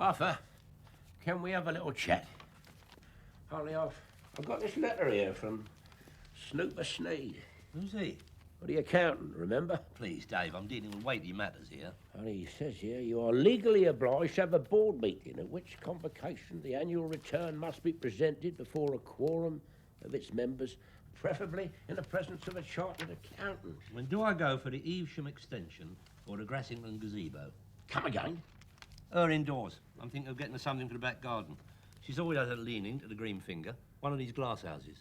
Arthur, can we have a little chat? Holly, I've got this letter here from Snooper Sneed. Who's he? Well, the accountant, remember? Please, Dave, I'm dealing with weighty matters here. Only he says here you are legally obliged to have a board meeting at which convocation the annual return must be presented before a quorum of its members, preferably in the presence of a chartered accountant. And do I go for the Evesham extension or the Grassington gazebo? Come again? Her indoors. I'm thinking of getting her something for the back garden. She's always had a leaning to the Green Finger, one of these glass houses.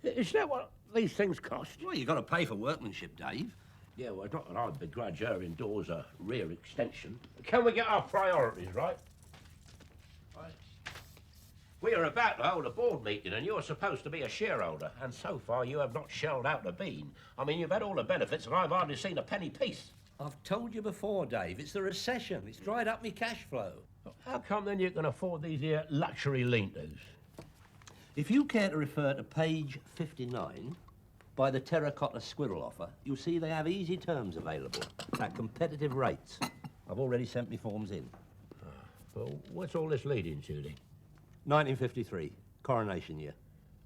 Is that what these things cost? Well, you've got to pay for workmanship, Dave. Yeah, well, it's not that I begrudge her indoors a rear extension. Can we get our priorities right? We are about to hold a board meeting and you're supposed to be a shareholder, and so far you have not shelled out a bean. I mean, you've had all the benefits and I've hardly seen a penny piece. I've told you before, Dave, it's the recession. It's dried up me cash flow. How come then you can afford these here luxury lean-tos? If you care to refer to page 59, by the terracotta squirrel offer, you'll see they have easy terms available at competitive rates. I've already sent me forms in. Well, what's all this leading to, then? 1953, coronation year.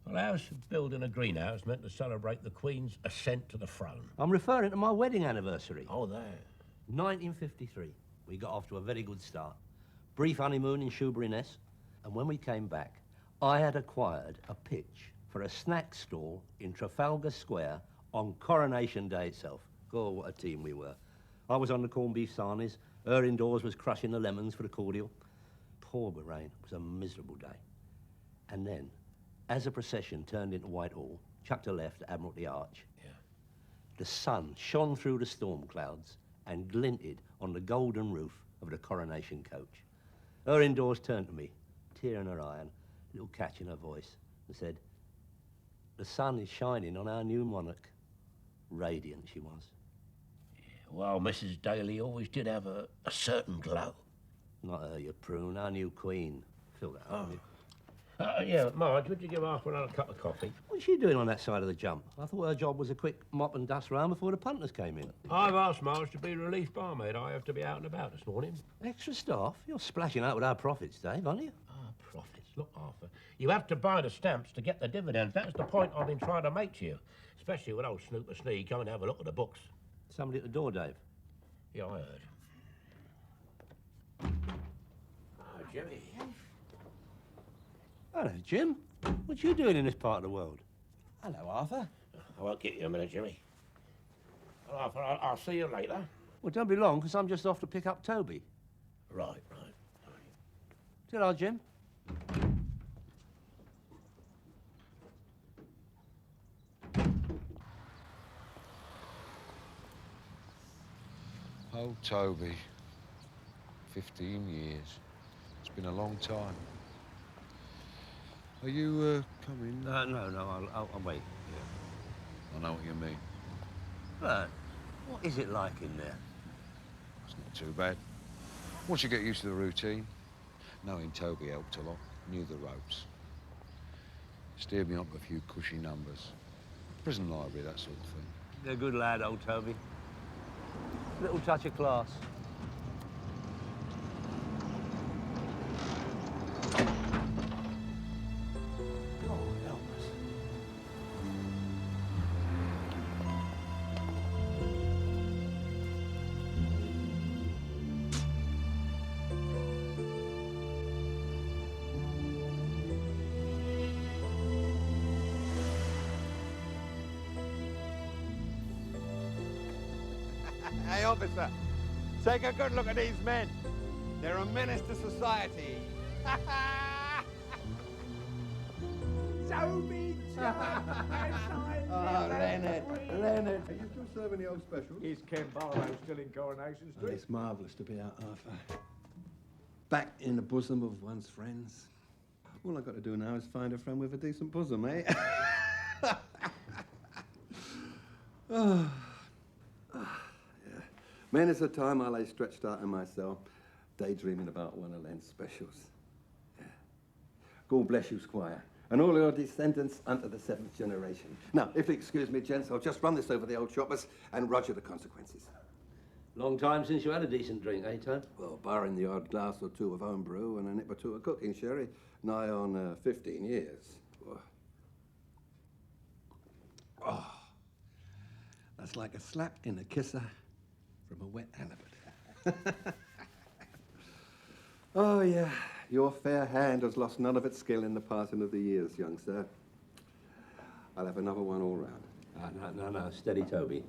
Well, how's building a greenhouse meant to celebrate the Queen's ascent to the throne? I'm referring to my wedding anniversary. Oh, there. 1953. We got off to a very good start. Brief honeymoon in Shoebury-Ness, and when we came back, I had acquired a pitch for a snack stall in Trafalgar Square on Coronation Day itself. God, what a team we were. I was on the corned beef sarnies. Her indoors was crushing the lemons for the cordial. Poor Bahrain. It was a miserable day. And then, as the procession turned into Whitehall, chucked a left at Admiralty Arch, the sun shone through the storm clouds and glinted on the golden roof of the coronation coach. Her indoors turned to me, tear in her eye and a little catch in her voice, and said, "The sun is shining on our new monarch." Radiant she was. Yeah, well, Mrs. Daly always did have a certain glow. Not her, you prune, our new queen. Feel that, haven't you? Yeah, Marge, would you give Arthur another cup of coffee? What's she doing on that side of the jump? I thought her job was a quick mop and dust round before the punters came in. I've asked Marge to be relief barmaid. I have to be out and about this morning. Extra staff? You're splashing out with our profits, Dave, aren't you? Ah, profits. Look, Arthur, you have to buy the stamps to get the dividends. That's the point I've been trying to make to you. Especially with old Snooper Sneed coming to have a look at the books. Somebody at the door, Dave. Yeah, I heard. Oh, Jimmy. Hello, Jim. What you doing in this part of the world? Hello, Arthur. I won't get you a minute, Jimmy. Well, Arthur, I'll see you later. Well, don't be long, because I'm just off to pick up Toby. Right. Ta-ra, Jim. Oh, Toby. 15 years. It's been a long time. Are you, coming? No, I'll wait. Yeah. I know what you mean. But what is it like in there? It's not too bad. Once you get used to the routine, knowing Toby helped a lot, knew the ropes. Steered me up a few cushy numbers. Prison library, that sort of thing. You're a good lad, old Toby. Little touch of class. Hey, officer, take a good look at these men. They're a menace to society. Toby Oh, Leonard. Are you still serving the old specials? Is Ken Barlow still in Coronation Street? It's marvellous to be out, Arthur. Back in the bosom of one's friends. All I've got to do now is find a friend with a decent bosom, eh? Yeah. Many's the time I lay stretched out in my cell, daydreaming about one of Len's specials. Yeah. God bless you, Squire, and all your descendants unto the 7th generation. Now, if you excuse me, gents, I'll just run this over the old choppers and roger the consequences. Long time since you had a decent drink, eh, Tom? Well, barring the odd glass or two of home brew and a nip or two of cooking sherry, nigh on 15 years. Oh, that's like a slap in a kisser from a wet halibut. Oh, yeah, your fair hand has lost none of its skill in the passing of the years, young sir. I'll have another one all round. No, steady, Toby.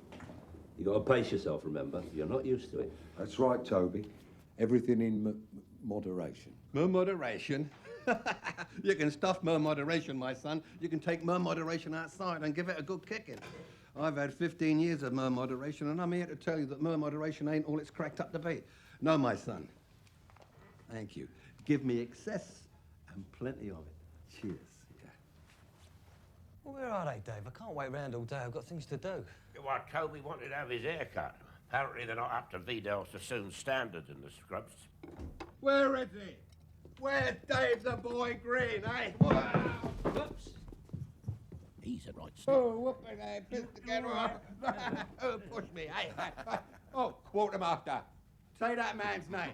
You got to pace yourself, remember? You're not used to it. That's right, Toby. Everything in moderation. More moderation? You can stuff more moderation, my son. You can take more moderation outside and give it a good kicking. I've had 15 years of more moderation, and I'm here to tell you that more moderation ain't all it's cracked up to be. No, my son. Thank you. Give me excess and plenty of it. Cheers. Yeah. Well, where are they, Dave? I can't wait round all day. I've got things to do. Well, Toby wanted to have his hair cut. Apparently they're not up to Vidal Sassoon's standard in the scrubs. Where is he? Where's Dave the boy Green, eh? Whoops. He's a right snap. Oh, whooping there, pissed together. Oh, push me, eh? Oh, quartermaster. Say that man's name.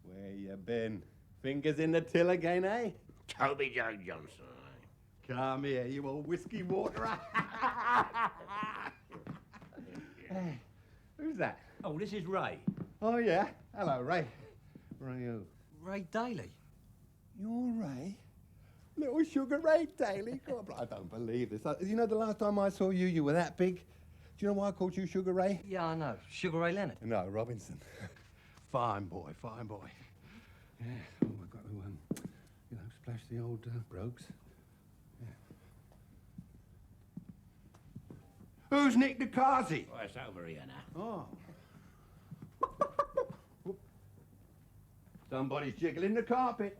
Where you been? Fingers in the till again, eh? Toby Joe Johnson. Come here, you old whiskey waterer. Hey, who's that? Oh, this is Ray. Oh, yeah. Hello, Ray. Ray-o. Ray Daly. You're Ray? Little Sugar Ray Daly? God, I don't believe this. You know, the last time I saw you, you were that big. Do you know why I called you Sugar Ray? Yeah, I know. Sugar Ray Leonard. No, Robinson. Fine boy, fine boy. Yeah, oh, I've got to, splash the old brogues. Yeah. Who's Nick DeCarzi? Oh, it's over here now. Oh. Somebody's jiggling the carpet.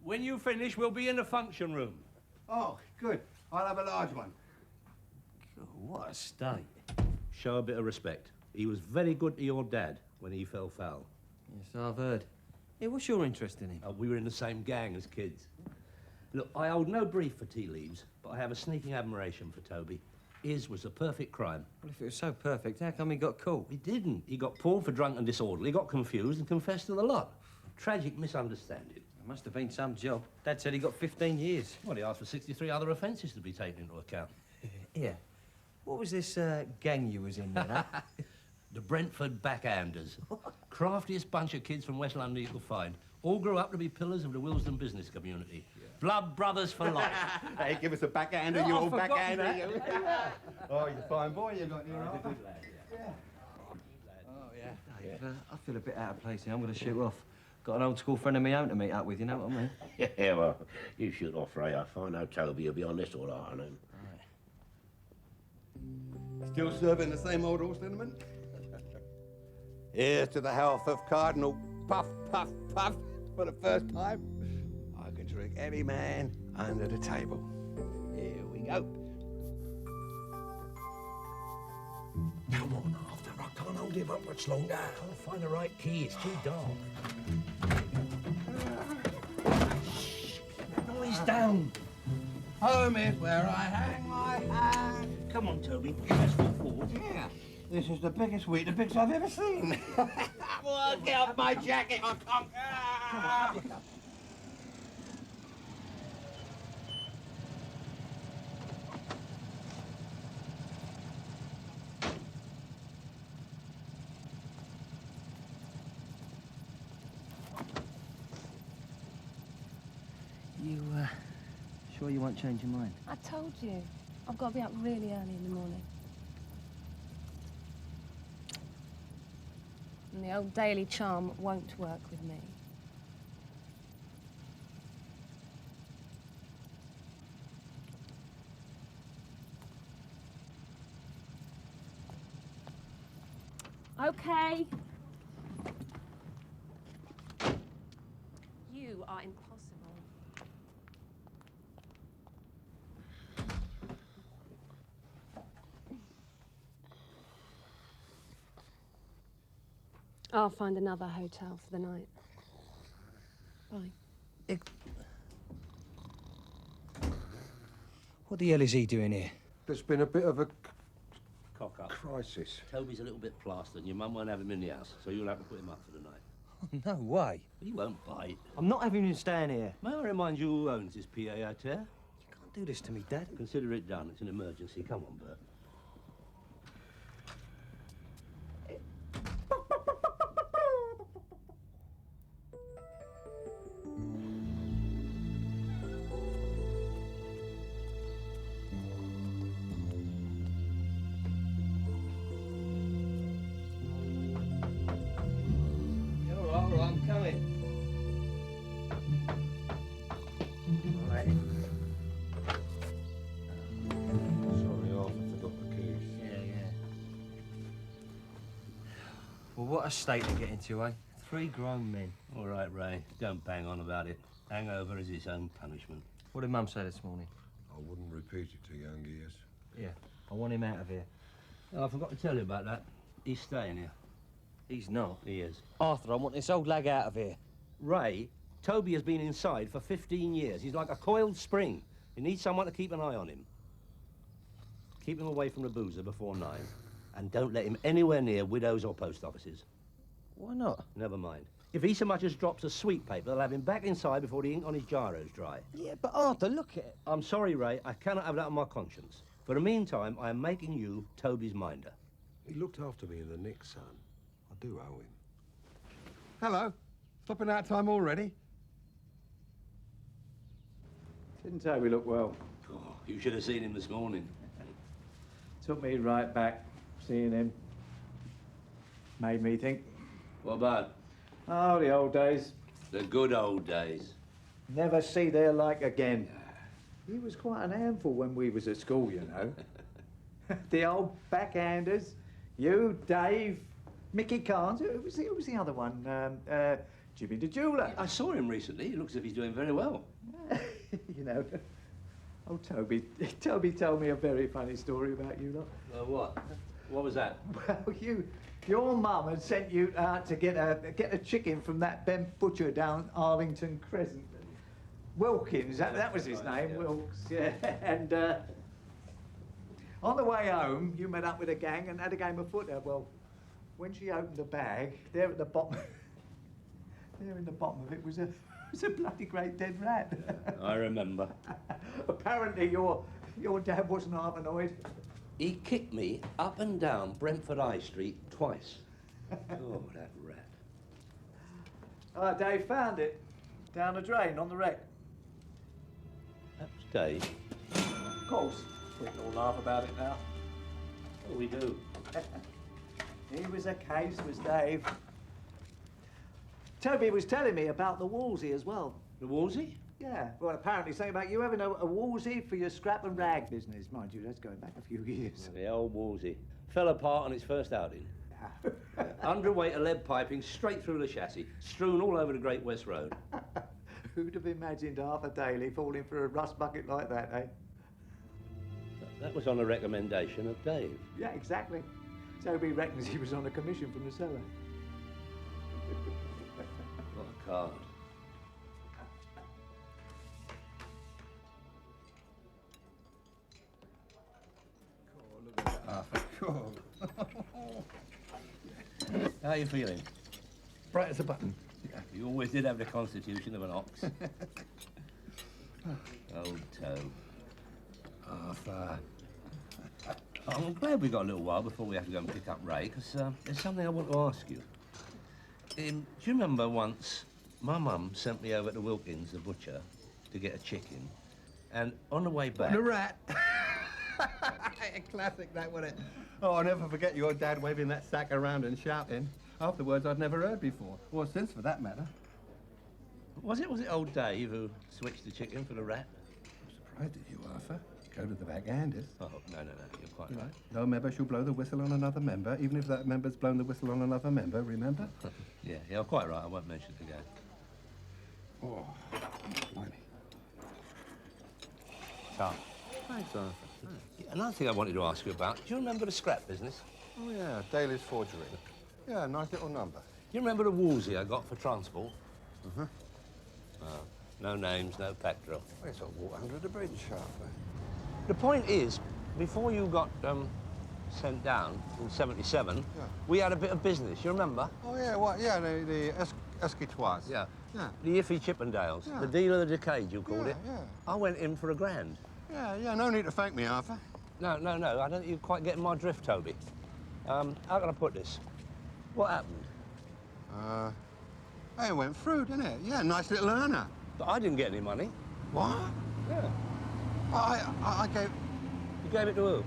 When you finish, we'll be in the function room. Oh, good. I'll have a large one. God, what a state. Show a bit of respect. He was very good to your dad when he fell foul. Yes, I've heard. Yeah, what's your interest in him? We were in the same gang as kids. Look, I hold no brief for tea leaves, but I have a sneaking admiration for Toby. His was a perfect crime. Well, if it was so perfect, how come he got caught? He didn't. He got pulled for drunk and disorderly, got confused and confessed to the lot. Tragic misunderstanding. It must have been some job. Dad said he got 15 years. Well, he asked for 63 other offences to be taken into account. Yeah. What was this gang you was in then, huh? The Brentford Backhanders. Craftiest bunch of kids from West London you could find. All grew up to be pillars of the Willesden business community. Yeah. Blood brothers for life. Hey, give us a backhander, Oh, you I've old forgotten backhander. that. You. Oh, you're a fine boy, you got your own. Good lad, yeah. Oh, yeah. Dave, I feel a bit out of place here. I'm going to shoot off. Got an old school friend of my own to meet up with, you know what I mean? Yeah, well, you shoot off, Ray. I find out Toby will be on this all afternoon. Still serving the same old horse liniment? Here's to the health of Cardinal Puff, Puff, Puff. For the first time, I can drink any man under the table. Here we go. Come on, Arthur. I can't hold him up much longer. I can't find the right key. It's too dark. Noise down. Home is where I hang my hat. Come on, Toby. Put your best foot forward. Yeah, this is the biggest Weetabix I've ever seen. Well, get off my jacket, I can't. You, sure you won't change your mind? I told you. I've got to be up really early in the morning. And the old daily charm won't work with me. Okay. You are impossible. I'll find another hotel for the night. Bye. What the hell is he doing here? There's been a bit of a Cock up. crisis. Toby's a little bit plastered and your mum won't have him in the house, so you'll have to put him up for the night. No way. He won't bite. I'm not having him staying here. May I remind you who owns this pied-à-terre? You can't do this to me, Dad. Consider it done. It's an emergency. Come on, Bert. All right, I'm coming. Sorry, Arthur forgot the keys. Yeah. Well, what a state to get into, eh? 3 grown men. All right, Ray. Don't bang on about it. Hangover is its own punishment. What did Mum say this morning? I wouldn't repeat it to young ears. Yeah, I want him out of here. Oh, I forgot to tell you about that. He's staying here. He's not. He is. Arthur, I want this old lag out of here. Ray, Toby has been inside for 15 years. He's like a coiled spring. You need someone to keep an eye on him. Keep him away from the boozer before 9. And don't let him anywhere near widows or post offices. Why not? Never mind. If he so much as drops a sweet paper, they'll have him back inside before the ink on his gyro's dry. Yeah, but Arthur, look at it. I'm sorry, Ray. I cannot have that on my conscience. For the meantime, I am making you Toby's minder. He looked after me in the nick, son. I do owe him. Hello. Stopping out time already? Didn't Toby look well? Oh, you should have seen him this morning. Took me right back, seeing him. Made me think. What about? Oh, the old days. The good old days. Never see their like again. He was quite an handful when we was at school, you know. The old backhanders. You, Dave, Mickey Carnes. Who was the other one? Jimmy the jeweller. I saw him recently. He looks as if he's doing very well. You know. Oh, Toby told me a very funny story about you lot. What? What was that? Well, your mum had sent you out to get a chicken from that Ben butcher down Arlington Crescent. Wilkins, that was his name, yeah. Wilkes, yeah. And on the way home, you met up with a gang and had a game of footer. Well, when she opened the bag, there at the bottom, there in the bottom of it was a bloody great dead rat. I remember. Apparently, your dad wasn't half annoyed. He kicked me up and down Brentford High Street twice. Oh, that rat. Dave found it down the drain on the wreck. That's Dave. Of course, we can all laugh about it now. Oh, we do. He was a case, was Dave. Toby was telling me about the Wolsey as well. The Wolsey? Yeah, well, apparently saying about you having a Wolsey for your scrap and rag business. Mind you, that's going back a few years. The old Wolsey. Fell apart on its first outing. Underweight of lead piping straight through the chassis, strewn all over the Great West Road. Who'd have imagined Arthur Daly falling for a rust bucket like that, eh? That was on a recommendation of Dave. Yeah, exactly. Toby reckons he was on a commission from the cellar. What a card. How are you feeling? Bright as a button. You always did have the constitution of an ox. Old toe. Arthur. I'm glad we got a little while before we have to go and pick up Ray, because there's something I want to ask you. Do you remember once my mum sent me over to Wilkins, the butcher, to get a chicken, and on the way back... And a rat. A classic, that, wasn't it? Oh, I'll never forget your dad waving that sack around and shouting. Afterwards, I'd never heard before. Or since, for that matter. Was it old Dave who switched the chicken for the rat? I'm surprised at you, Arthur. Go to the backhanders. Oh, no, you're quite right. No member shall blow the whistle on another member, even if that member's blown the whistle on another member, remember? Yeah, I'm quite right. I won't mention it again. Oh, blimey. Tom. Thanks, Arthur. Another thing I wanted to ask you about, do you remember the scrap business? Oh, yeah, Daly's forgery. Yeah, nice little number. You remember the Wolsey I got for transport? Mm-hmm. Oh, no names, no pack drill. Well, it's all water under the bridge, Arthur. The point is, before you got sent down in '77, Yeah. we had a bit of business, you remember? Oh, yeah, what? Yeah, the Esquitoise. Yeah. Yeah. The Iffy Chippendales, Yeah. the deal of the decade, you called it. Yeah. I went in for £1,000. Yeah, no need to thank me, Arthur. No, I don't think you're quite getting my drift, Toby. How can I put this? What happened? Hey, it went through, didn't it? Yeah, nice little earner. But I didn't get any money. What? Yeah. I gave... You gave it to who?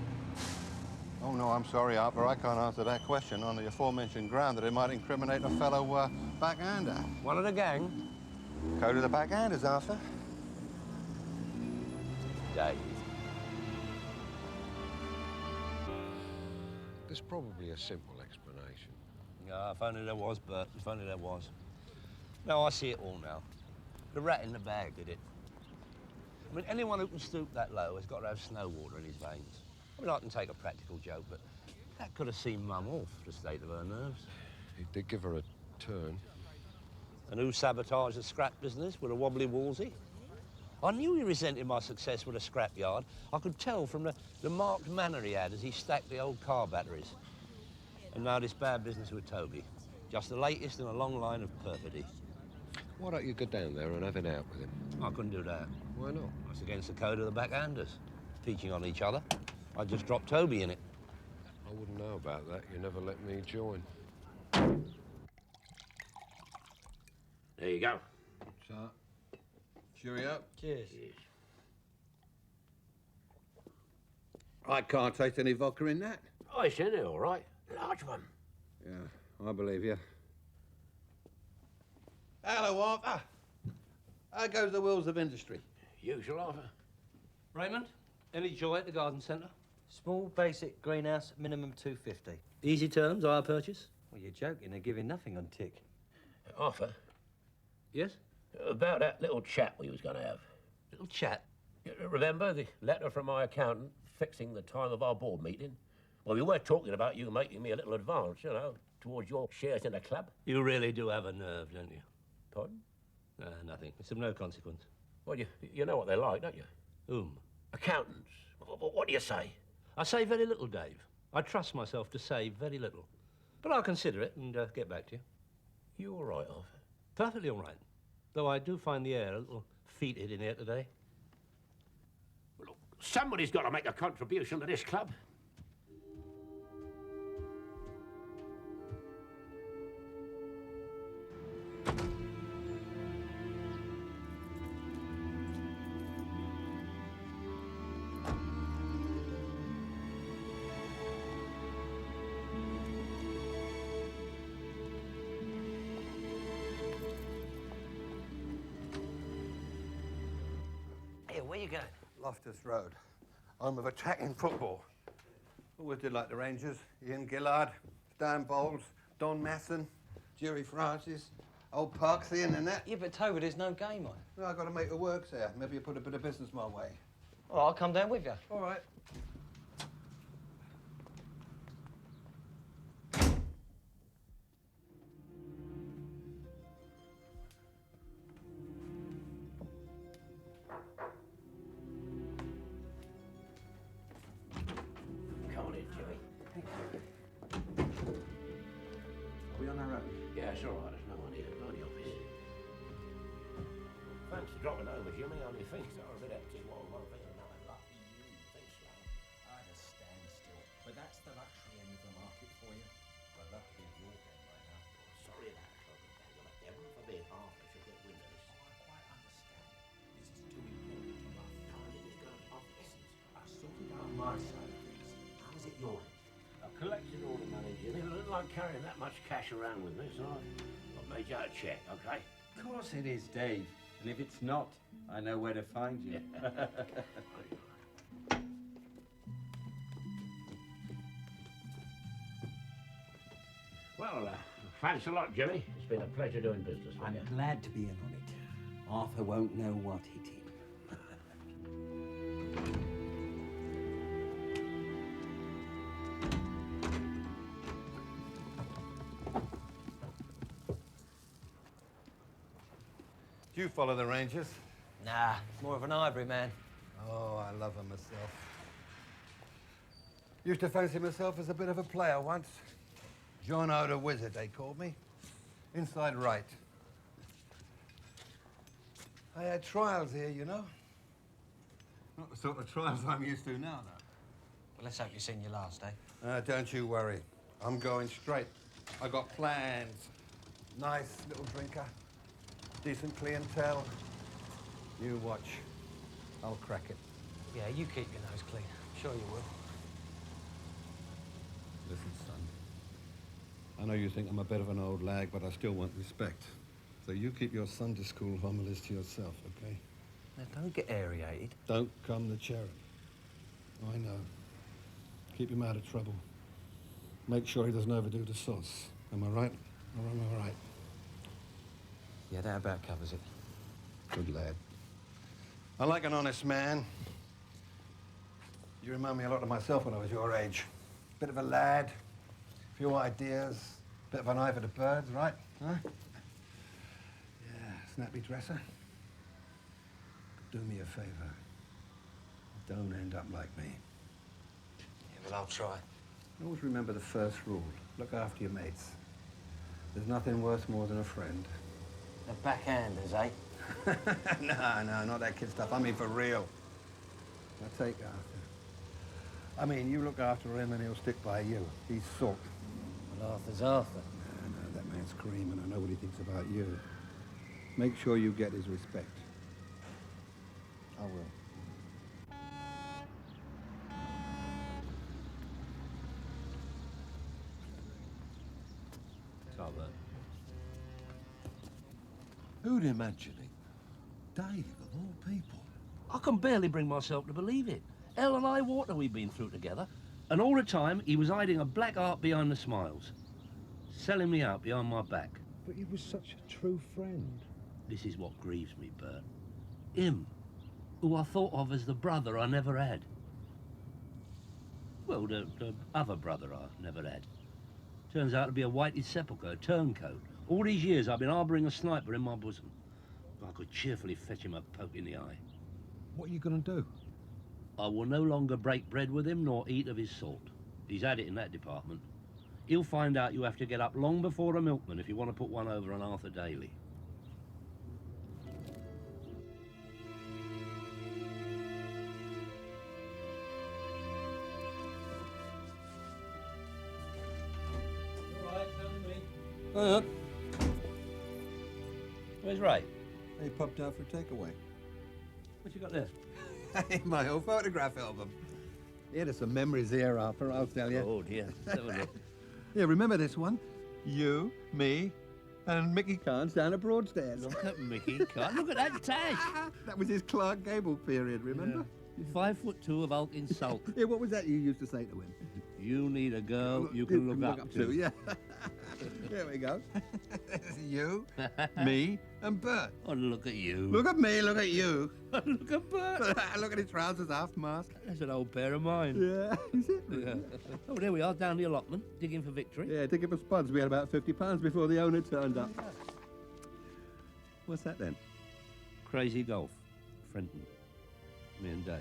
Oh, no, I'm sorry, Arthur. I can't answer that question on the aforementioned ground that it might incriminate a fellow backhander. One of the gang? Go to the backhanders, Arthur. Dave. There's probably a simple explanation. Yeah, if only there was, Bert. If only there was. No, I see it all now. The rat in the bag did it. I mean, anyone who can stoop that low has got to have snow water in his veins. I mean, I can take a practical joke, but that could have seen Mum off, the state of her nerves. He did give her a turn. And who sabotaged the scrap business with a wobbly Wolsey? I knew he resented my success with a scrapyard. I could tell from the marked manner he had as he stacked the old car batteries. And now this bad business with Toby. Just the latest in a long line of perfidy. Why don't you go down there and have it out with him? I couldn't do that. Why not? That's against the code of the backhanders. Teaching on each other. I just dropped Toby in it. I wouldn't know about that. You never let me join. There you go. So, cheerio. Cheers. Yes. I can't taste any vodka in that. Oh, it's in there, all right. Large one. Yeah, I believe you. Hello, Arthur. How goes the wheels of industry? Usual, Arthur. Raymond, any joy at the garden centre? Small, basic greenhouse, minimum 250. Easy terms, hire purchase? Well, you're joking. They're giving nothing on tick. Arthur, Yes? about that little chat we was going to have. Little chat. Remember the letter from my accountant fixing the time of our board meeting? Well, we were talking about you making me a little advance, you know, towards your shares in the club. You really do have a nerve, don't you? Pardon? Nothing. It's of no consequence. Well, you know what they're like, don't you? Whom? Accountants. What do you say? I say very little, Dave. I trust myself to say very little. But I'll consider it and get back to you. You all right, Arthur? Perfectly all right. Though I do find the air a little fetid in here today. Well, look, somebody's got to make a contribution to this club. Where you going? Loftus Road, home of attacking football. Always did like the Rangers. Ian Gillard, Stan Bowles, Don Masson, Jerry Francis, old Parksian and that. Yeah, but Toby, there's no game on. Well, I've got to make it work, sir. Maybe you put a bit of business my way. Oh, I'll come down with you. All right. Come on in, Jimmy. Are we on our own? Yeah, it's all right. There's no one here. Go in the office. Thanks for dropping over, Jimmy. Only things are a bit hectic while one thing and another. Lucky you. Things slow. I'd a standstill, but that's the luxury end of the market for you. Well, lucky is your game right now. Sorry about that, Clover. Well, heaven forbid Arthur should get wind of this. I quite understand. This is too important to rush. No, I think it's going to be of essence. I sorted out my side of things. How is it your end? I've collected all the money, Jimmy. I don't like carrying that much cash around with me, so I've made you out a cheque, okay? Of course it is, Dave. And if it's not, I know where to find you. Well, thanks a lot, Jimmy. It's been a pleasure doing business with I'm you. glad to be in on it. Arthur won't know what hit him. Do you follow the Rangers? Nah, more of an Ivory man. Oh, I love them myself. Used to fancy myself as a bit of a player once. John O the Wizard, they called me. Inside right. I had trials here, you know. Not the sort of trials I'm used to now, though. Well, let's hope you've seen your last, eh? Don't you worry. I'm going straight. I got plans. Nice little drinker. Decent clientele. You watch. I'll crack it. Yeah, you keep your nose clean. Sure you will. Listen, son. I know you think I'm a bit of an old lag, but I still want respect. So you keep your Sunday school homilies to yourself, okay? Now, don't get aerated. Don't come the cherub. I know. Keep him out of trouble. Make sure he doesn't overdo the sauce. Am I right? Or am I right? Yeah, that about covers it. Good lad. I like an honest man. You remind me a lot of myself when I was your age. Bit of a lad, few ideas, bit of an eye for the birds, right? Huh? Yeah, snappy dresser. Do me a favor. Don't end up like me. Yeah, well, I'll try. Always remember the first rule. Look after your mates. There's nothing worth more than a friend. The backhanders, eh? No, not that kid stuff. I mean for real. Now take Arthur. I mean, you look after him and he'll stick by you. He's salt. Well, Arthur's Arthur. No, that man's cream and I know what he thinks about you. Make sure you get his respect. I will. Albert. Who'd imagine it? Dave, of all people. I can barely bring myself to believe it. Hell and high water we've been through together. And all the time, he was hiding a black heart behind the smiles. Selling me out behind my back. But he was such a true friend. This is what grieves me, Bert. Him, who I thought of as the brother I never had. Well, the other brother I never had. Turns out to be a whited sepulchre, a turncoat. All these years I've been harbouring a sniper in my bosom. I could cheerfully fetch him a poke in the eye. What are you gonna do? I will no longer break bread with him nor eat of his salt. He's had it in that department. He'll find out you have to get up long before a milkman if you want to put one over on Arthur Daly. Hiya. Where's Ray? He popped out for takeaway. What you got there? My old photograph album. Yeah, there's some memories here, Arthur, I'll tell you. Oh dear. Let's have a look. Yeah, remember this one? You, me, and Mickey Carnes down at Broadstairs. Look at Mickey. God, look at that tash. That was his Clark Gable period, remember? Yeah. 5'2" of Hulk in salt. Yeah, what was that you used to say to him? You need a girl you can look up to. Yeah. There we go. You, me, and Bert. Oh, look at you. Look at me, look at you. Look at Bert. Look at his trousers, half mask. That's an old pair of mine. Yeah, is it? Yeah. Oh, there we are, down the allotment, digging for victory. Yeah, ticket for spuds. We had about £50 before the owner turned up. What's that then? Crazy Golf, Frenton. Me and Dave.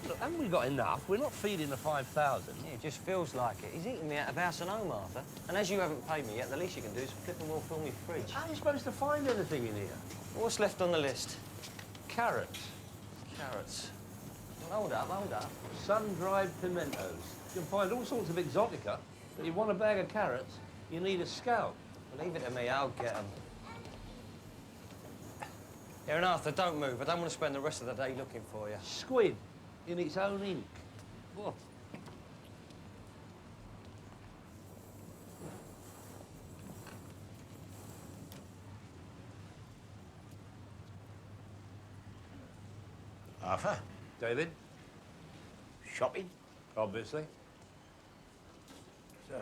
Look, haven't we got enough? We're not feeding the 5,000. Yeah, it just feels like it. He's eating me out of house and home, Arthur. And as you haven't paid me yet, the least you can do is flip and more fill me fridge. How are you supposed to find anything in here? What's left on the list? Carrots, Carrots. Well, hold up. sun-dried pimentos. You can find all sorts of exotica, but you want a bag of carrots, you need a scout. Well, leave it to me, I'll get them. Here, and Arthur, don't move. I don't want to spend the rest of the day looking for you. Squid in its own ink. What? Arthur? David? Shopping? Obviously. So,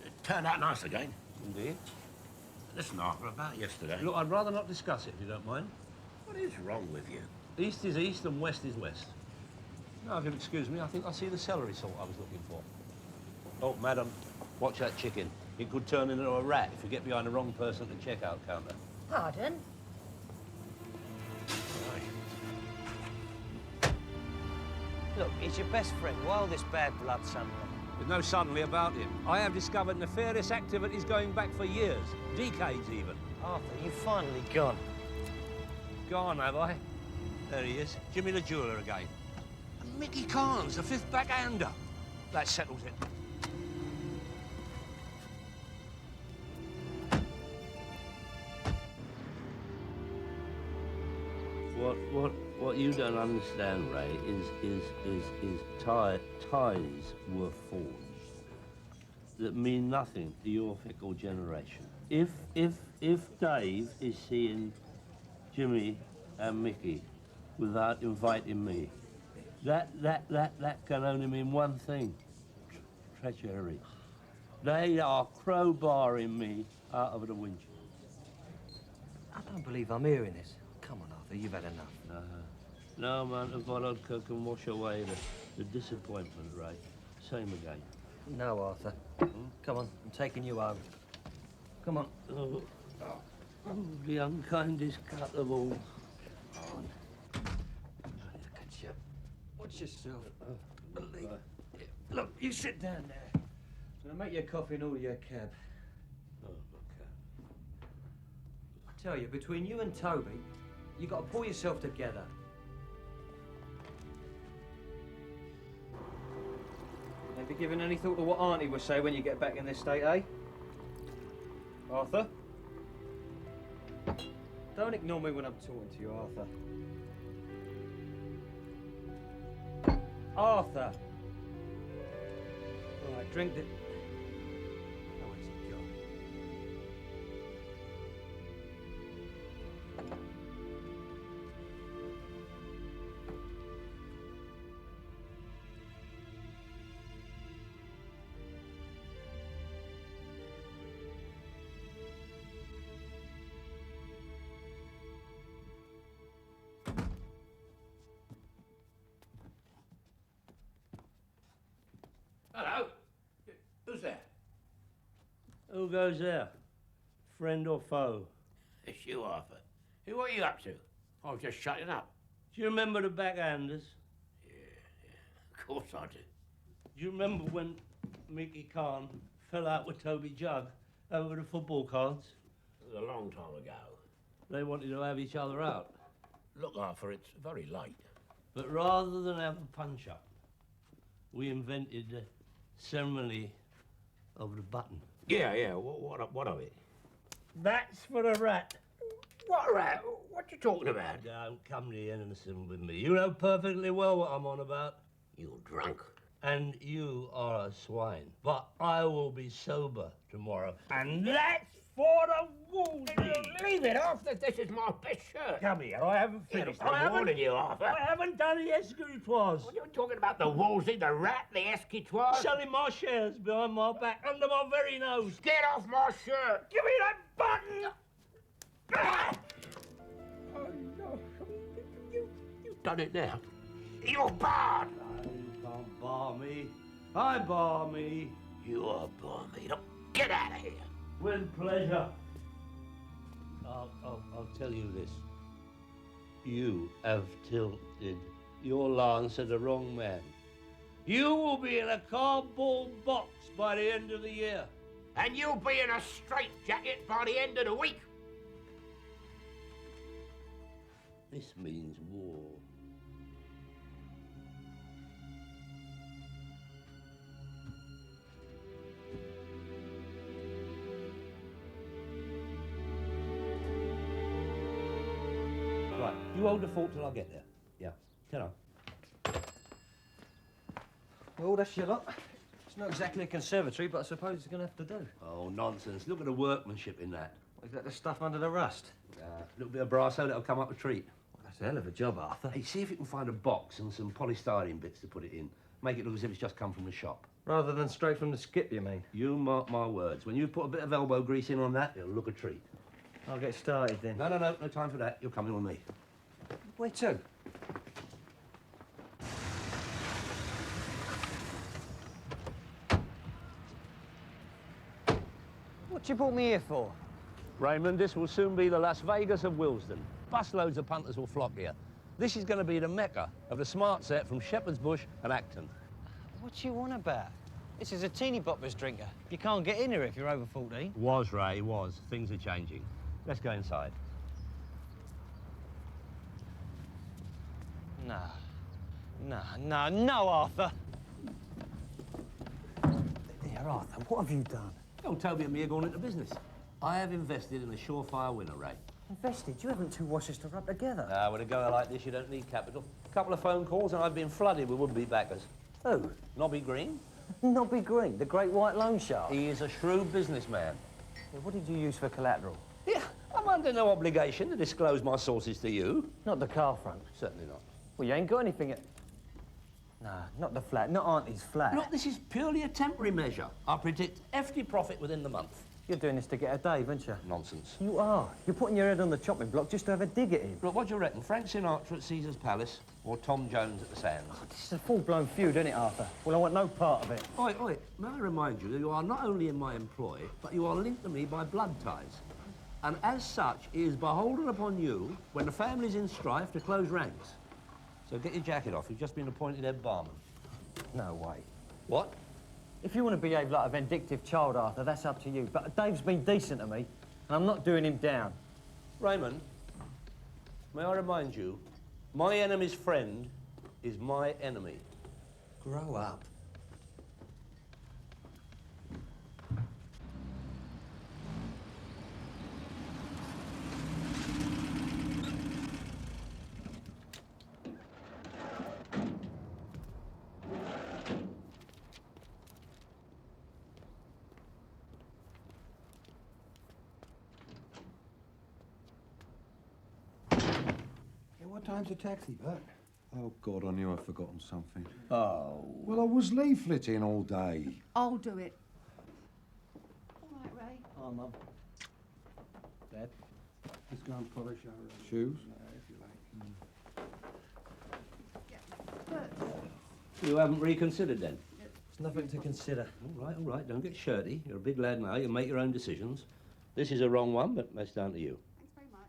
it turned out nice again. Indeed. Listen, Arthur, about yesterday. Look, I'd rather not discuss it, if you don't mind. What is wrong with you? East is east and west is west. Now, if you'll excuse me, I think I see the celery salt I was looking for. Oh, madam, watch that chicken. It could turn into a rat if you get behind the wrong person at the checkout counter. Pardon? Look, he's your best friend. Why all this bad blood suddenly? There's no suddenly about him. I have discovered nefarious activities going back for years, decades even. Arthur, you've finally gone. Gone, have I? There he is, Jimmy the jeweller again. And Mickey Carnes, the fifth backhander. That settles it. What you don't understand, Ray, is ties were forged that mean nothing to your fickle generation. If Dave is seeing Jimmy and Mickey without inviting me, that can only mean one thing: treachery. They are crowbarring me out of the Winchester. I don't believe I'm hearing this. Come on, Arthur, you've had enough. No amount of vodka can wash away the disappointment, Ray. Same again. No, Arthur. Come on, I'm taking you home. Come on. Oh, the unkindest cut of all. Look at you. Watch yourself. Look, you sit down there. I'm gonna make you a coffee and order your cab. Oh, okay. I tell you, between you and Toby, you got to pull yourself together. Have you given any thought to what Auntie will say when you get back in this state, eh? Arthur? Don't ignore me when I'm talking to you, Arthur. Arthur! All right, drink it. Oh, where's he gone? Hello? Who's there? Who goes there? Friend or foe? It's you, Arthur. Hey, what are you up to? I was just shutting up. Do you remember the backhanders? Of course I do. Do you remember when Mickey Khan fell out with Toby Jug over the football cards? It was a long time ago. They wanted to have each other out. Look, Arthur, it's very late. But rather than have a punch-up, we invented the ceremony of the button. Yeah, what of it? That's for the rat. What rat? What you talking about? Don't come near innocent with me. You know perfectly well what I'm on about. You're drunk. And you are a swine. But I will be sober tomorrow. And that's for the Wolsey. Leave it off. This is my best shirt. Come here, I haven't finished. I'm warning you, Arthur. I haven't done the escritoires. What are you talking about? The Wolsey, the rat, the escritoire? Selling my shares behind my back, under my very nose. Get off my shirt. Give me that button! Oh, no. You've done it now. You're barred. You can't bar me. I bar me. You are barred me. Now, get out of here. With pleasure. I'll tell you this. You have tilted your lance at the wrong man. You will be in a cardboard box by the end of the year. And you'll be in a straitjacket by the end of the week. This means war. Right, you hold the fort till I get there. Yeah, get on. Well, that's your lot. It's not exactly a conservatory, but I suppose it's going to have to do. Oh, nonsense. Look at the workmanship in that. Is that the stuff under the rust? A little bit of brasso that'll come up a treat. Well, that's a hell of a job, Arthur. Hey, see if you can find a box and some polystyrene bits to put it in. Make it look as if it's just come from the shop. Rather than straight from the skip, you mean? You mark my words. When you put a bit of elbow grease in on that, it'll look a treat. I'll get started then. No time for that. You're coming with me. Where to? What you brought me here for? Raymond, this will soon be the Las Vegas of Willesden. Busloads of punters will flock here. This is going to be the mecca of the smart set from Shepherd's Bush and Acton. What you on about? This is a teeny boppers drinker. You can't get in here if you're over 14. Was, Ray, was. Things are changing. Let's go inside. No, Arthur. Here, Arthur, what have you done? Oh, Toby and me are going into business. I have invested in a surefire winner, Ray. Invested? You haven't two washes to rub together. Now, with a go like this, you don't need capital. A couple of phone calls and I've been flooded with would-be backers. Who? Nobby Green. Nobby Green, the great white loan shark. He is a shrewd businessman. Well, what did you use for collateral? Yeah, I'm under no obligation to disclose my sources to you. Not the car front. Certainly not. Well, you ain't got anything at... No, not the flat, not Auntie's flat. Look, this is purely a temporary measure. I predict hefty profit within the month. You're doing this to get a Dave, aren't you? Nonsense. You are. You're putting your head on the chopping block just to have a dig at him. Look, what do you reckon? Frank Sinatra at Caesar's Palace or Tom Jones at the Sands? Oh, this is a full-blown feud, isn't it, Arthur? Well, I want no part of it. Oi, may I remind you that you are not only in my employ, but you are linked to me by blood ties. And as such, it is beholden upon you, when the family's in strife, to close ranks. So get your jacket off. You've just been appointed head barman. No way. What? If you want to behave like a vindictive child, Arthur, that's up to you. But Dave's been decent to me, and I'm not doing him down. Raymond, may I remind you, my enemy's friend is my enemy. Grow up. What time's the taxi, Bert? Oh, God, I knew I'd forgotten something. Oh. Well, I was leafleting all day. I'll do it. All right, Ray. Oh, Mum. Dad? Let's go and polish our Shoes? if you like. You haven't reconsidered, then? There's nothing to consider. All right, don't get shirty. You're a big lad now. You make your own decisions. This is a wrong one, but that's down to you. Thanks very much.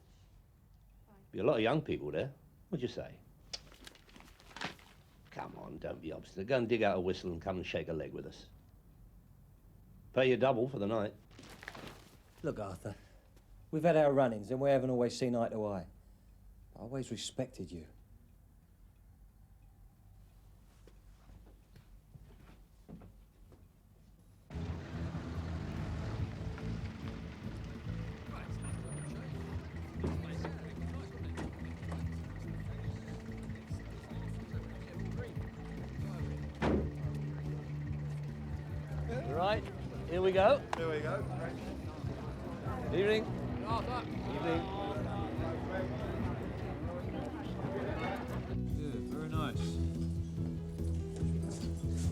Be a lot of young people there. What'd you say? Come on, don't be obstinate. Go and dig out a whistle and come and shake a leg with us. Pay you double for the night. Look, Arthur, we've had our run-ins and we haven't always seen eye to eye. I always respected you. Right, here we go. There we go. Evening. Evening. Yeah, very nice.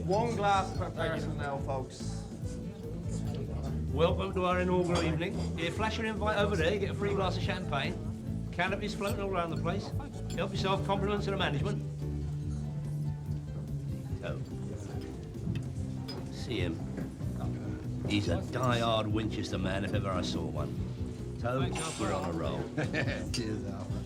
One glass per person now, folks. Welcome to our inaugural evening. Here, flash your invite over there. You get a free glass of champagne. Canopies floating all around the place. Help yourself. Compliments to the management. So, see him. He's a die-hard Winchester man if ever I saw one. So, we're on a roll. Cheers, Alpha.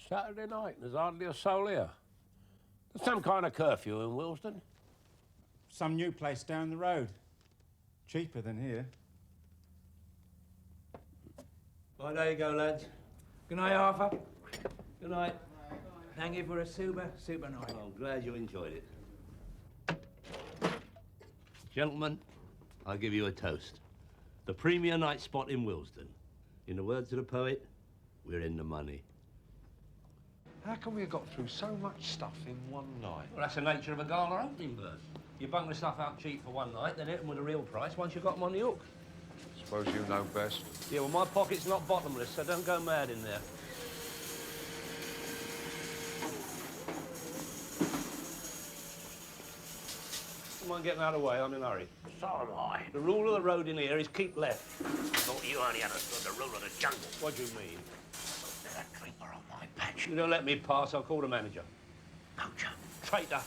Saturday night, there's hardly a soul here. There's some kind of curfew in Willesden. Some new place down the road. Cheaper than here. Right, there you go, lads. Good night, Arthur. Good night. Thank you for a super night. Oh, I'm glad you enjoyed it. Gentlemen, I'll give you a toast. The premier night spot in Willesden. In the words of the poet, we're in the money. How come we got through so much stuff in one night? Well, that's the nature of a gala opening, Bert. You bung the stuff out cheap for one night, then hit them with a real price once you've got them on the hook. Suppose you know best. Yeah, well, my pocket's not bottomless, so don't go mad in there. Come mind getting out of the way, I'm in a hurry. So am I. The rule of the road in here is keep left. Thought you only understood the rule of the jungle. What do you mean? There's a creeper on my patch. You don't let me pass, I'll call the manager. Poacher. Traitor.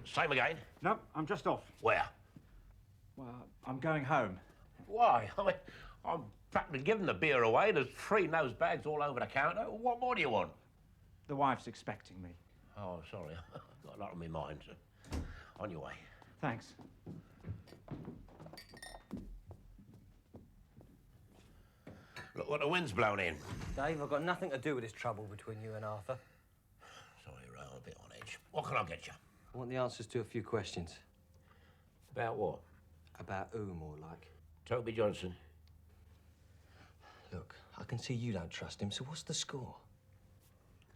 Same again. No, I'm just off. Where? Well, I'm going home. Why? I mean, I'm practically giving the beer away. There's 3 nose bags all over the counter. What more do you want? The wife's expecting me. Oh, sorry. I've got a lot on my mind. So. On your way. Thanks. Look what the wind's blown in. Dave, I've got nothing to do with this trouble between you and Arthur. Sorry, Ray, I'm a bit on edge. What can I get you? I want the answers to a few questions. About what? About who, more like. Toby Johnson. Look, I can see you don't trust him, so what's the score?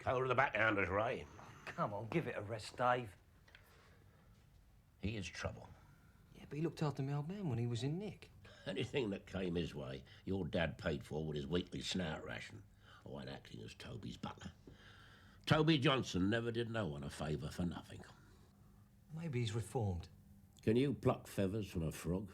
Cold of the backhanders, Ray. Come on, give it a rest, Dave. He is trouble. Yeah, but he looked after my old man when he was in Nick. Anything that came his way, your dad paid for with his weekly snout ration. I went acting as Toby's butler. Toby Johnson never did no one a favour for nothing. Maybe he's reformed. Can you pluck feathers from a frog?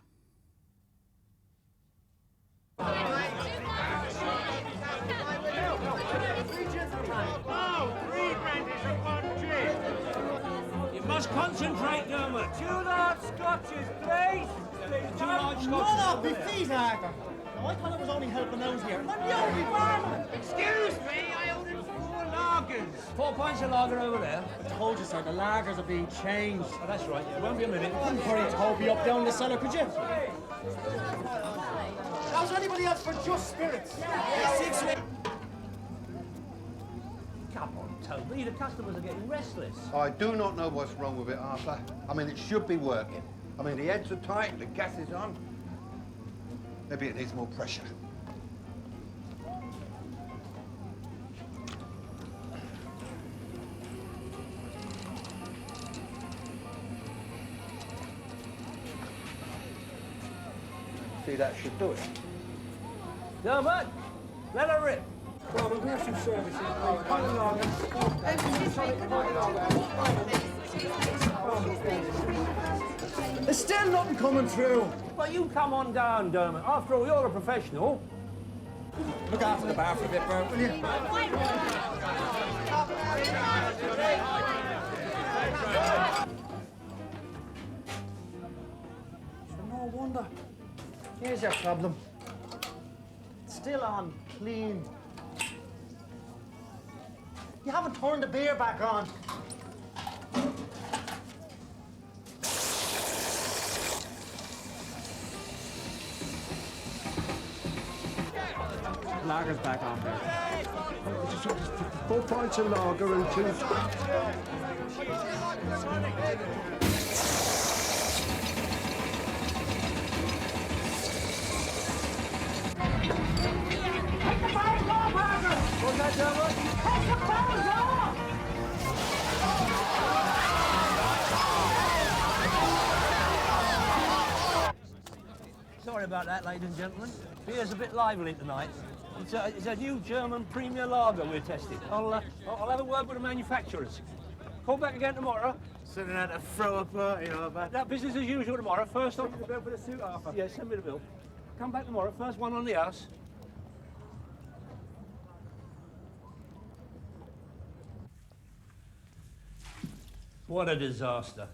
You must concentrate, Dermot. 2 large scotches, please. 2 large scotches. No, be please, Arthur. No, I thought I was only helping those here. I'm the only barman. Excuse me, I ordered 4 lagers. 4 pints of lager over there. I told you, sir, the lagers are being changed. Oh, that's right. It won't be a minute. Couldn't hurry Toby up down the cellar, could you? How's anybody else for just spirits? Come on, Toby. The customers are getting restless. I do not know what's wrong with it, Arthur. I mean, it should be working. I mean, the heads are tight, the gas is on. Maybe it needs more pressure. See, that should do it. Dermot, let her rip. Well, we have some services. There's still nothing coming through. Well, you come on down, Dermot. After all, you're a professional. Look after the bar for a bit, Bert, will you? No wonder. Here's your problem. It's still on clean. You haven't turned the beer back on. Lager's back on there. Just 4 pints of lager and 2... What's that, Dermot? Sorry about that, ladies and gentlemen. Beer's a bit lively tonight. It's a new German Premier Lager we're testing. I'll have a word with the manufacturers. Call back again tomorrow. Sitting at a throw party, or about That business as usual tomorrow. First on... Send me the bill for the suit, Arthur. Yeah, send me the bill. Come back tomorrow. First one on the house. What a disaster.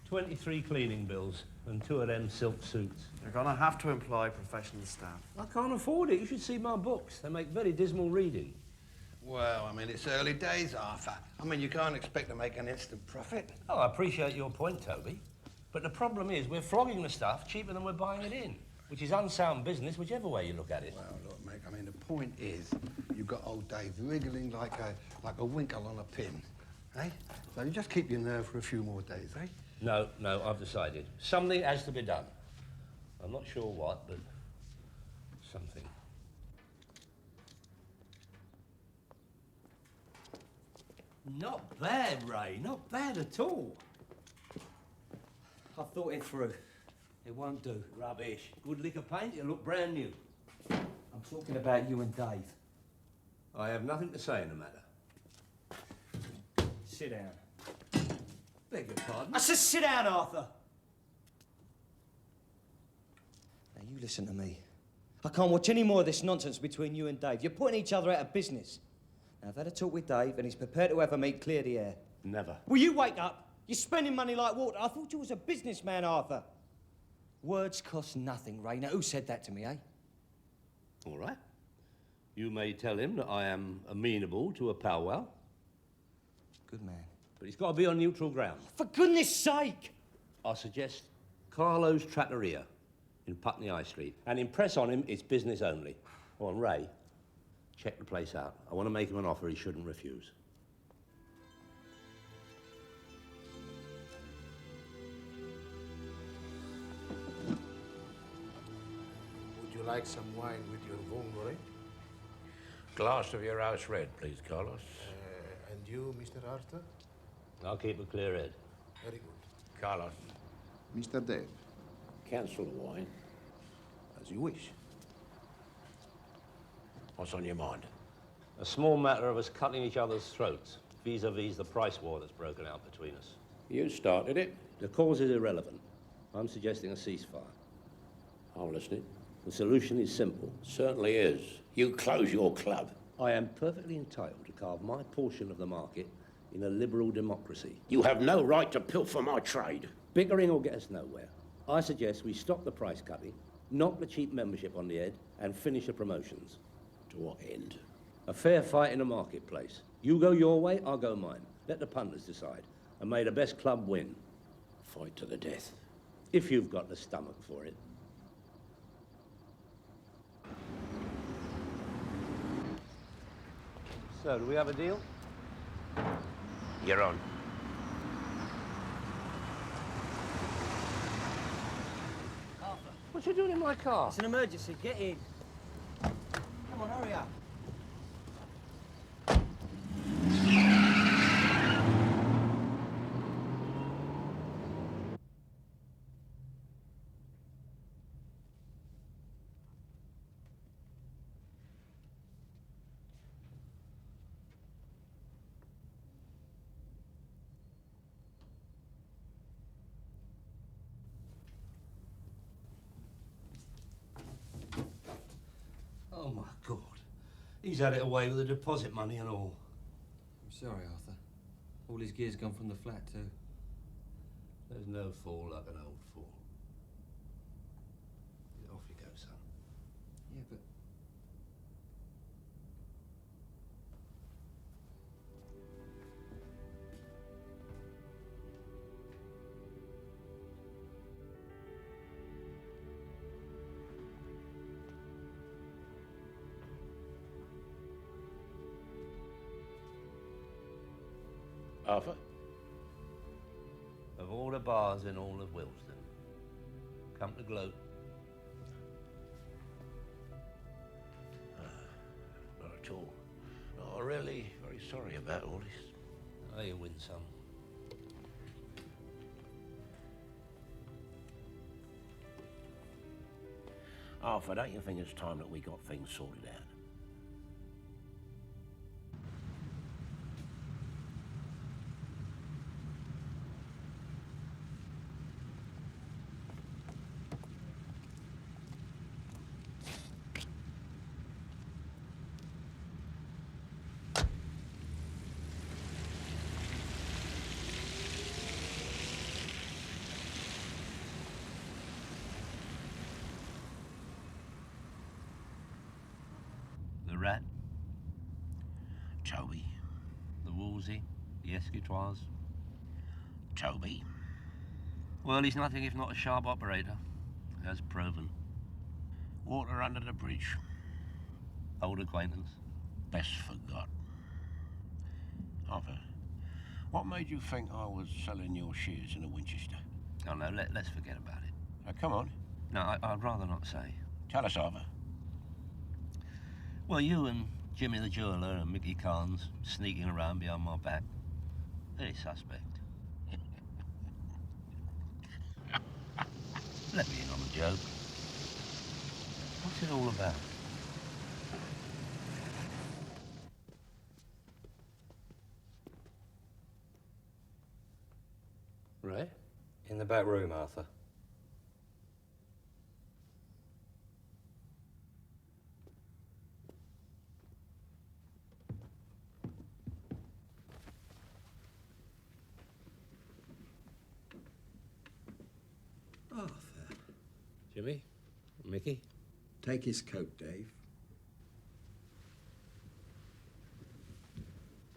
23 cleaning bills and 2 of them silk suits. You're going to have to employ professional staff. I can't afford it. You should see my books. They make very dismal reading. Well, I mean, it's early days, Arthur. I mean, you can't expect to make an instant profit. Oh, I appreciate your point, Toby. But the problem is we're flogging the stuff cheaper than we're buying it in, which is unsound business, whichever way you look at it. Well, look, mate, I mean, the point is, you've got old Dave wriggling like a winkle on a pin, eh? So you just keep your nerve for a few more days, eh? No, I've decided. Something has to be done. I'm not sure what, but something. Not bad, Ray. Not bad at all. I've thought it through. It won't do. Rubbish. Good lick of paint, you look brand new. I'm talking about you and Dave. I have nothing to say in the matter. Sit down. Beg your pardon? I said sit down, Arthur! Now, you listen to me. I can't watch any more of this nonsense between you and Dave. You're putting each other out of business. Now, I've had a talk with Dave, and he's prepared to have a meet clear the air. Never. Will you wake up? You're spending money like water. I thought you was a businessman, Arthur. Words cost nothing, Ray. Now, who said that to me, eh? All right. You may tell him that I am amenable to a powwow. Good man. But he's got to be on neutral ground. For goodness sake! I suggest Carlo's Trattoria in Putney High Street. And impress on him it's business only. Go on, Ray, check the place out. I want to make him an offer he shouldn't refuse. Would you like some wine with your vongole? Glass of your house red, please, Carlos. And you, Mr. Arthur? I'll keep a clear head. Very good. Carlos. Mr. Dave? Cancel the wine. As you wish. What's on your mind? A small matter of us cutting each other's throats, vis-a-vis the price war that's broken out between us. You started it. The cause is irrelevant. I'm suggesting a ceasefire. I'm listening. The solution is simple. Certainly is. You close your club. I am perfectly entitled to carve my portion of the market in a liberal democracy. You have no right to pilfer my trade. Bickering will get us nowhere. I suggest we stop the price cutting, knock the cheap membership on the head, and finish the promotions. To what end? A fair fight in the marketplace. You go your way, I'll go mine. Let the punters decide, and may the best club win. Fight to the death. If you've got the stomach for it. So, do we have a deal? You're on. Arthur. What you doing in my car? It's an emergency. Get in. Come on, hurry up. Oh, my God. He's had it away with the deposit money and all. I'm sorry, Arthur. All his gear's gone from the flat, too. There's no fool like an old fool. Off you go, son. Yeah, but... Arthur? Of all the bars in all of Wilsden, come to gloat. Not at all. Oh, really very sorry about all this. Oh, you win some. Arthur, don't you think it's time that we got things sorted out? The Rat, Toby. the Wolsey, the Escritoires. Toby. Well, he's nothing if not a sharp operator, as proven. Water under the bridge. Old acquaintance. Best forgot. Arthur, what made you think I was selling your shares in a Winchester? Oh, no, let's forget about it. Now, come on. No, I'd rather not say. Tell us, Arthur. Well, you and Jimmy the jeweller and Mickey Carnes sneaking around behind my back. Very suspect. Let me in on the joke. What's it all about? Right? In the back room, Arthur. Arthur, Jimmy? Mickey? take his coat, Dave.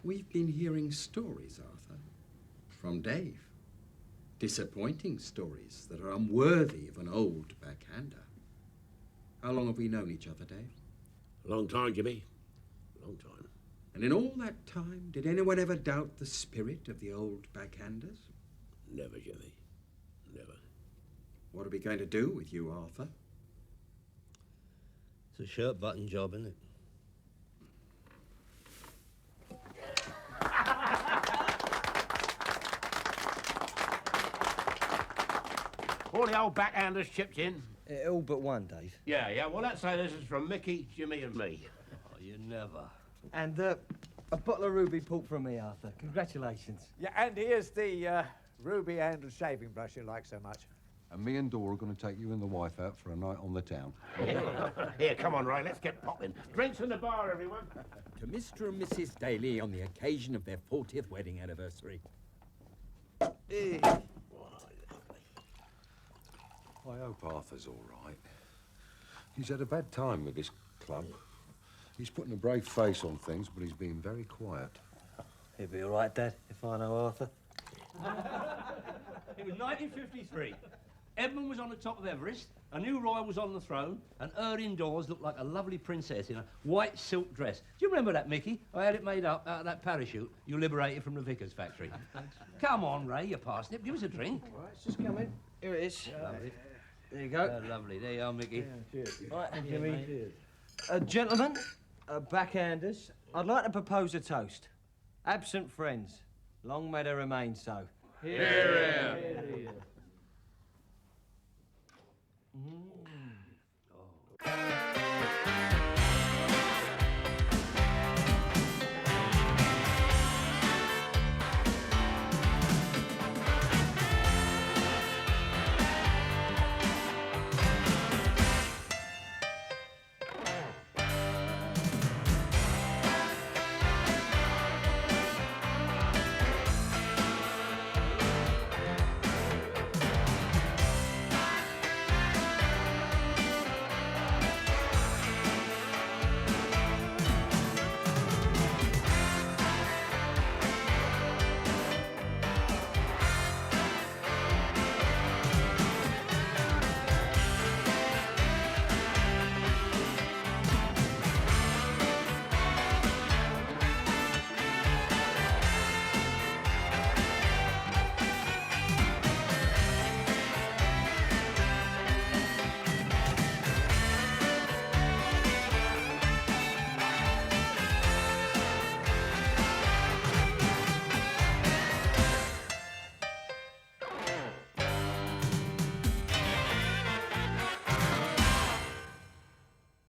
We've been hearing stories, Arthur, from Dave. Disappointing stories that are unworthy of an old backhander. How long have we known each other, Dave? A long time, Jimmy. Long time. And in all that time, did anyone ever doubt the spirit of the old backhanders? Never, Jimmy. Never. What are we going to do with you, Arthur? It's a shirt button job, isn't it? All the old backhanders chipped in? All but one, Dave. Yeah, well, let's say this is from Mickey, Jimmy and me. Oh, you never. And a bottle of ruby port from me, Arthur. Congratulations. Yeah, and here's the ruby-handled shaving brush you like so much. And me and Dora are going to take you and the wife out for a night on the town. Here, come on, Ray, let's get popping. Drinks in the bar, everyone. To Mr. and Mrs. Daly on the occasion of their 40th wedding anniversary. I hope Arthur's all right. He's had a bad time with this club. He's putting a brave face on things, but he's being very quiet. He'll be all right, Dad, if I know Arthur. It was 1953. Edmund was on the top of Everest, a new royal was on the throne, and her indoors looked like a lovely princess in a white silk dress. Do you remember that, Mickey? I had it made up out of that parachute you liberated from the vicar's factory. Come on, Ray, you parsnip, give us a drink. All right, it's just coming. Here it is. Lovely. There you go. Lovely. There you are, Mickey. Cheers. Right, and Jimmy. Gentlemen, backhanders, I'd like to propose a toast. Absent friends, long may they remain so. Hear, hear. Mm. Oh.